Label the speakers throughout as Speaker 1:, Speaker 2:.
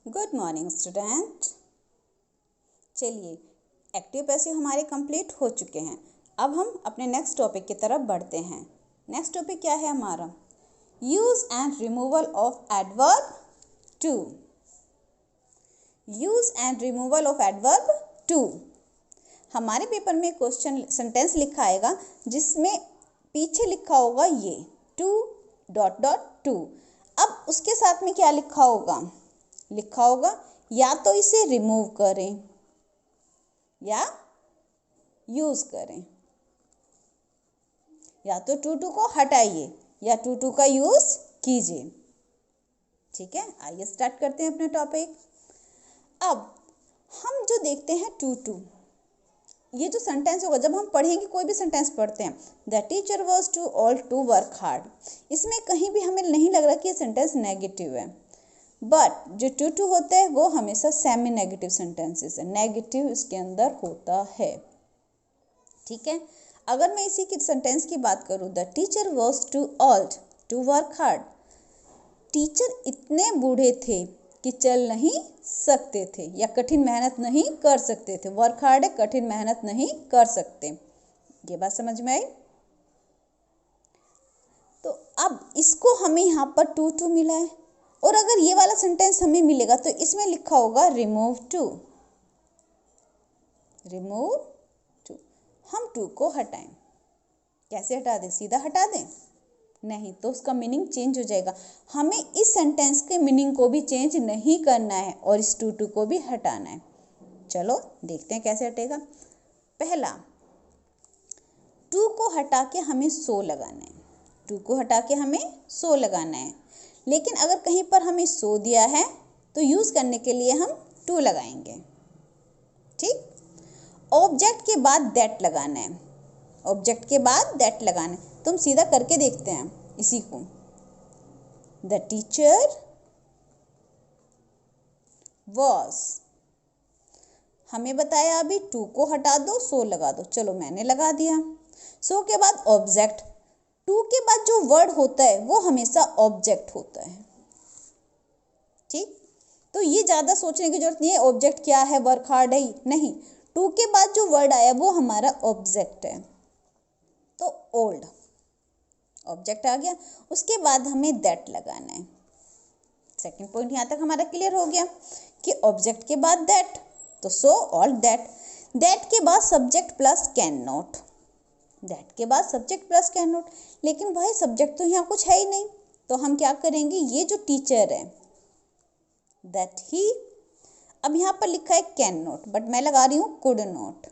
Speaker 1: Good morning student. चलिए, active passive हमारे complete हो चुके हैं। अब हम अपने नेक्स्ट टॉपिक की तरफ बढ़ते हैं। नेक्स्ट टॉपिक क्या है हमारा? Use and removal of adverb too. Use and removal of adverb too. हमारे पेपर में क्वेश्चन सेंटेंस लिखा आएगा जिसमें पीछे लिखा होगा ये टू डॉट डॉट टू। अब उसके साथ में क्या लिखा होगा या तो इसे रिमूव करें या यूज करें, या तो टू को हटाइए या टू का यूज कीजिए। ठीक है, आइए स्टार्ट करते हैं अपना टॉपिक। अब हम जो देखते हैं टू, ये जो सेंटेंस होगा, जब हम पढ़ेंगे कोई भी सेंटेंस पढ़ते हैं, the teacher was too old to work hard, इसमें कहीं भी हमें नहीं लग रहा कि ये सेंटेंस नेगेटिव है। बट जो टू होता है वो हमेशा सेमी नेगेटिव सेंटेंसेस है, नेगेटिव इसके अंदर होता है। ठीक है, अगर मैं इसी की सेंटेंस की बात करूँ, the teacher was too old to work hard, teacher इतने बूढ़े थे कि चल नहीं सकते थे या कठिन मेहनत नहीं कर सकते थे। वर्क हार्ड है, कठिन मेहनत नहीं कर सकते। ये बात समझ में आई? तो अब इसको हमें यहाँ पर टू मिला है, और अगर ये वाला सेंटेंस हमें मिलेगा तो इसमें लिखा होगा रिमूव टू। रिमूव टू, हम टू को हटाएं। कैसे हटा दें? सीधा हटा दें? नहीं, तो उसका मीनिंग चेंज हो जाएगा। हमें इस सेंटेंस के मीनिंग को भी चेंज नहीं करना है और इस टू को भी हटाना है। चलो देखते हैं कैसे हटेगा। पहला, टू को हटा के हमें सो लगाना है। टू को हटा के हमें सो लगाना है, लेकिन अगर कहीं पर हमें सो दिया है तो यूज करने के लिए हम टू लगाएंगे। ठीक, ऑब्जेक्ट के बाद दैट लगाना है। ऑब्जेक्ट के बाद दैट लगाना है। तुम सीधा करके देखते हैं इसी को। द टीचर वॉज, हमें बताया अभी टू को हटा दो, सो लगा दो। चलो मैंने लगा दिया। सो के बाद ऑब्जेक्ट, टू के बाद जो वर्ड होता है वो हमेशा ऑब्जेक्ट होता है। ठीक, तो ये ज़्यादा सोचने की जरूरत नहीं है ऑब्जेक्ट क्या है, वर्क हार्ड है, नहीं, टू के बाद जो वर्ड आया वो हमारा ऑब्जेक्ट है। तो ओल्ड ऑब्जेक्ट आ गया, उसके बाद हमें दैट लगाना है। सेकंड पॉइंट यहाँ तक हमारा क्लियर हो गया कि ऑब्जेक्ट के बाद दैट, तो सो ऑल दैट। दैट के बाद subject plus can not. That के बाद सब्जेक्ट प्लस कैन नॉट, लेकिन भाई सब्जेक्ट तो यहाँ कुछ है ही नहीं, तो हम क्या करेंगे? ये जो टीचर है दैट ही, अब यहाँ पर लिखा है कैन नॉट, बट मैं लगा रही हूँ कुड नॉट।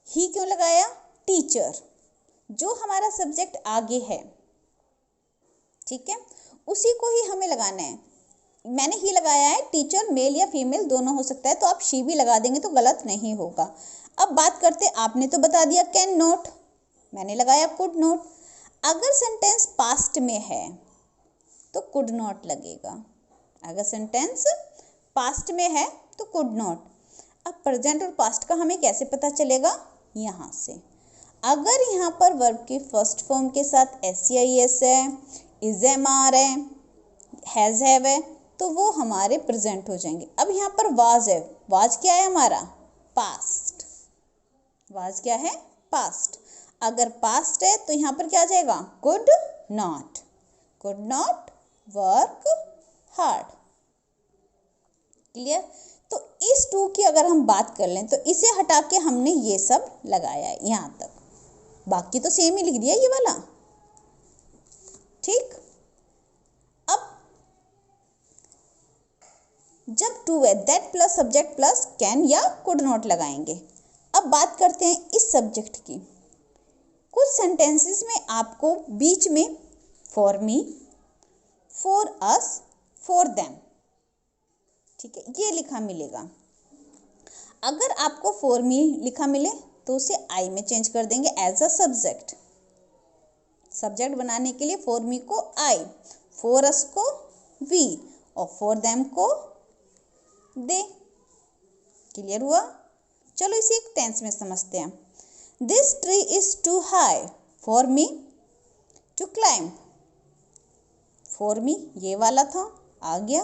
Speaker 1: ही क्यों लगाया? टीचर, जो हमारा सब्जेक्ट आगे है, ठीक है, उसी को ही हमें लगाना है। मैंने ही लगाया है, टीचर मेल या फीमेल दोनों हो सकता है, तो आप शी भी लगा देंगे तो गलत नहीं होगा। अब बात करते, आपने तो बता दिया कैन नॉट, मैंने लगाया कुड नॉट। अगर सेंटेंस पास्ट में है तो कुड नॉट लगेगा। अगर सेंटेंस पास्ट में है तो कुड नॉट। अब प्रेजेंट और पास्ट का हमें कैसे पता चलेगा? यहाँ से, अगर यहाँ पर वर्ब की फर्स्ट फॉर्म के साथ SCIS है, इज एम आर है, हैज हैव है, तो वो हमारे प्रेजेंट हो जाएंगे। अब यहाँ पर वाज है, वाज क्या है हमारा? पास्ट। वाज क्या है? पास्ट। अगर पास्ट है तो यहाँ पर क्या आ जाएगा? Could not. Could not work hard. Clear? तो इस टू की अगर हम बात कर लें तो इसे हटा के हमने ये सब लगाया है यहाँ तक, बाकी तो सेम ही लिख दिया ये वाला। ठीक, अब जब टू है, that plus subject plus can या कुड नॉट लगाएंगे। अब बात करते हैं इस सब्जेक्ट की। कुछ सेंटेंसेस में आपको बीच में for me, for us, for them, ठीक है, ये लिखा मिलेगा। अगर आपको फॉर मी लिखा मिले तो उसे आई में चेंज कर देंगे एज अ सब्जेक्ट। सब्जेक्ट बनाने के लिए फॉर मी को आई, फॉर अस को वी और फॉर देम को दे। क्लियर हुआ? चलो इसे एक टेंस में समझते हैं। This tree is too high for me to climb. For me ये वाला था, आ गया।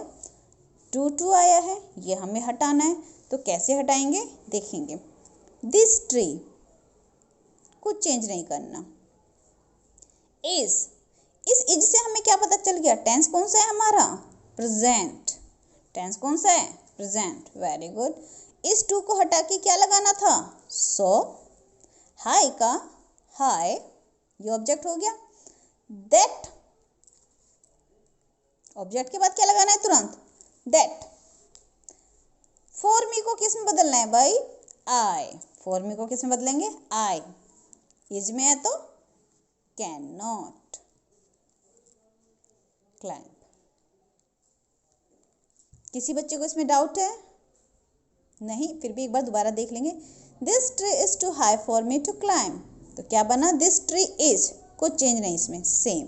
Speaker 1: टू आया है, ये हमें हटाना है, तो कैसे हटाएंगे देखेंगे। दिस ट्री, कुछ चेंज नहीं करना। इज, इस इज से हमें क्या पता चल गया, टेंस कौन सा है हमारा, प्रेजेंट। टेंस कौन सा है, प्रेजेंट, वेरी गुड। इस टू को हटा के क्या लगाना था, सो। हाय का हाय, ये ऑब्जेक्ट हो गया। दैट, ऑब्जेक्ट के बाद क्या लगाना है तुरंत, दैट। फॉर मी को किस में बदलना है भाई, आई। फॉर मी को किस में बदलेंगे, आई। इज में है तो कैन नॉट क्लाइंब। किसी बच्चे को इसमें डाउट है, नहीं, फिर भी एक बार दोबारा देख लेंगे। This tree is too high for me to climb, तो क्या बना, दिस ट्री इज, कुछ चेंज नहीं इसमें, सेम।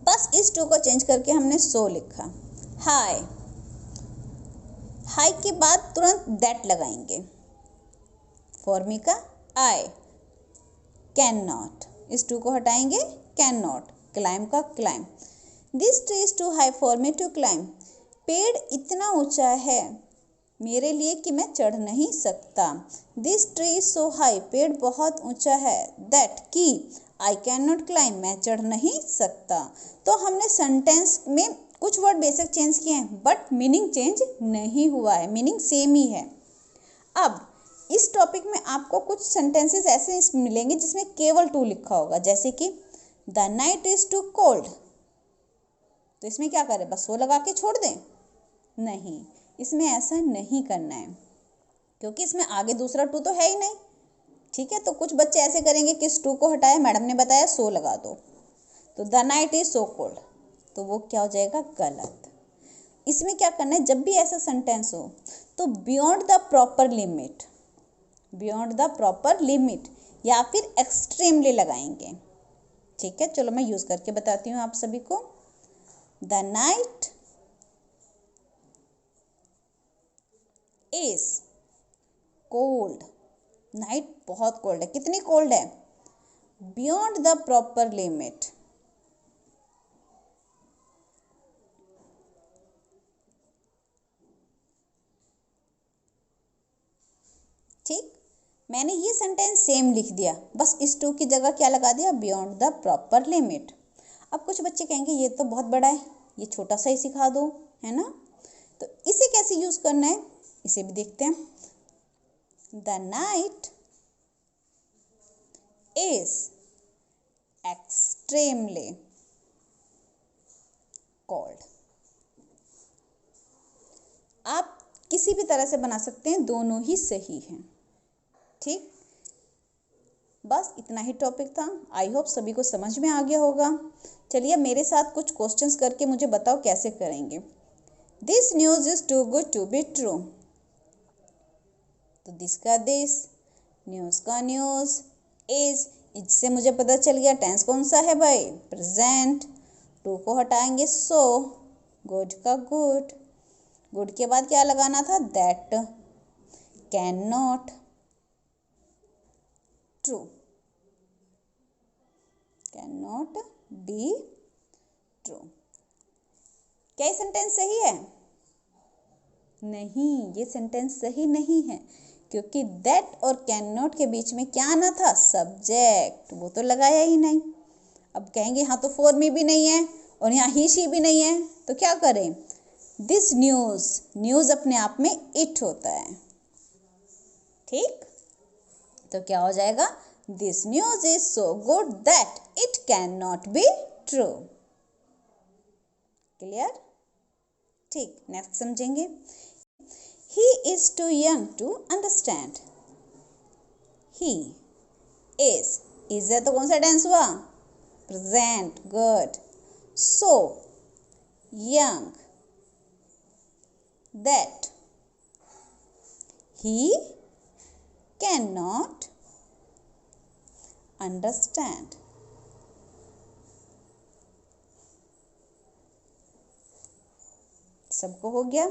Speaker 1: बस इस टू को चेंज करके हमने सो लिखा। हाई, हाई के बाद तुरंत दैट लगाएंगे। फॉर मी का आई, कैन नॉट, इस टू को हटाएंगे, कैन नॉट। क्लाइंब का climb, this tree is too high for me to climb, पेड़ इतना ऊंचा है मेरे लिए कि मैं चढ़ नहीं सकता। This tree is so high, पेड़ बहुत ऊंचा है, दैट कि आई कैन नॉट क्लाइंब, मैं चढ़ नहीं सकता। तो हमने सेंटेंस में कुछ वर्ड बेसिक चेंज किए हैं, बट मीनिंग चेंज नहीं हुआ है, मीनिंग सेम ही है। अब इस टॉपिक में आपको कुछ सेंटेंसेस ऐसे मिलेंगे जिसमें केवल टू लिखा होगा, जैसे कि the night is too cold, तो इसमें क्या करें, बस सो लगा के छोड़ दें, नहीं, इसमें ऐसा नहीं करना है, क्योंकि इसमें आगे दूसरा टू तो है ही नहीं। ठीक है, तो कुछ बच्चे ऐसे करेंगे कि इस टू को हटाया, मैडम ने बताया सो लगा दो, तो the night is so cold, तो वो क्या हो जाएगा, गलत। इसमें क्या करना है, जब भी ऐसा सेंटेंस हो तो beyond the proper limit, beyond the proper limit या फिर एक्सट्रीमली लगाएंगे। ठीक है, चलो मैं यूज करके बताती हूँ आप सभी को। The night is cold, night बहुत कोल्ड है, कितनी कोल्ड है, बियॉन्ड द प्रॉपर लिमिट। ठीक, मैंने ये सेंटेंस सेम लिख दिया, बस इस टू की जगह क्या लगा दिया, बियॉन्ड द प्रॉपर लिमिट। अब कुछ बच्चे कहेंगे ये तो बहुत बड़ा है, ये छोटा सा ही सिखा दो, है ना, तो इसे कैसे यूज करना है, इसे भी देखते हैं। The night is extremely cold. आप किसी भी तरह से बना सकते हैं, दोनों ही सही हैं। ठीक, बस इतना ही टॉपिक था, आई होप सभी को समझ में आ गया होगा। चलिए मेरे साथ कुछ क्वेश्चंस करके मुझे बताओ कैसे करेंगे। This news is too good to be true, तो दिस का दिस, न्यूज़ का न्यूज़, इज, इससे मुझे पता चल गया टेंस कौन सा है भाई, प्रेजेंट। टू को हटाएंगे सो, गुड का गुड, गुड के बाद क्या लगाना था, that. Can not, true, can not be true. क्या ये सेंटेंस सही है, नहीं, ये सेंटेंस सही नहीं है, क्योंकि दैट और कैन नॉट के बीच में क्या आना था, सब्जेक्ट, वो तो लगाया ही नहीं। अब कहेंगे यहाँ तो फॉर मी भी नहीं है और यहाँ ही शी भी नहीं है, तो क्या करें, दिस न्यूज़, न्यूज़ अपने आप में इट होता है। ठीक, तो क्या हो जाएगा, this news is so good that it can not be true. Clear, ठीक, नेक्स्ट समझेंगे। He is too young to understand. He is है तो कौन सा टेंस हुआ, present, good. So young that he cannot understand. सबको हो गया।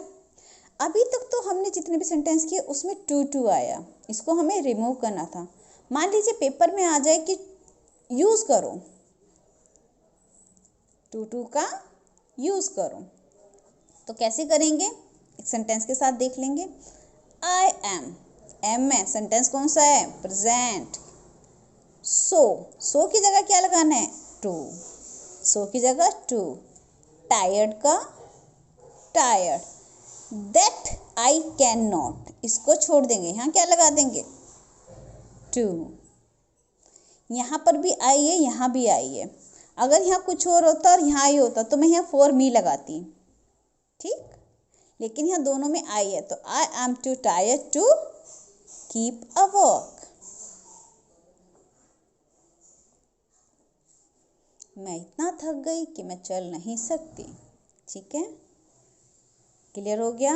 Speaker 1: अभी तक तो हमने जितने भी सेंटेंस किए उसमें टू आया, इसको हमें रिमूव करना था। मान लीजिए पेपर में आ जाए कि यूज़ करो, टू का यूज़ करो। तो कैसे करेंगे, एक सेंटेंस के साथ देख लेंगे। आई एम में सेंटेंस कौन सा है, प्रेजेंट। सो की जगह क्या लगाना है, टू। सो की जगह टू। टायर्ड का tired. That I can not, इसको छोड़ देंगे, यहाँ क्या लगा देंगे, टू। यहाँ पर भी आई है, यहाँ भी आई है। अगर यहाँ कुछ और होता और यहाँ आई होता तो मैं यहाँ फॉर मी लगाती, ठीक। लेकिन यहाँ दोनों में आई है, तो I am too tired to keep a walk. मैं इतना थक गई कि मैं चल नहीं सकती। ठीक है, क्लियर हो गया।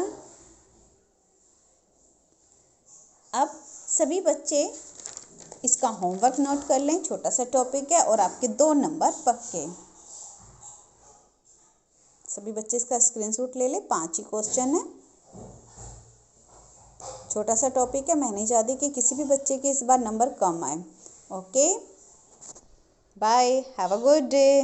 Speaker 1: अब सभी बच्चे इसका होमवर्क नोट कर लें, छोटा सा टॉपिक है और आपके 2 नंबर पक्के। सभी बच्चे इसका स्क्रीनशॉट ले ले, 5 ही क्वेश्चन है, छोटा सा टॉपिक है। मैं नहीं चाहती कि किसी भी बच्चे के इस बार नंबर कम आए। Okay, bye, have a good day.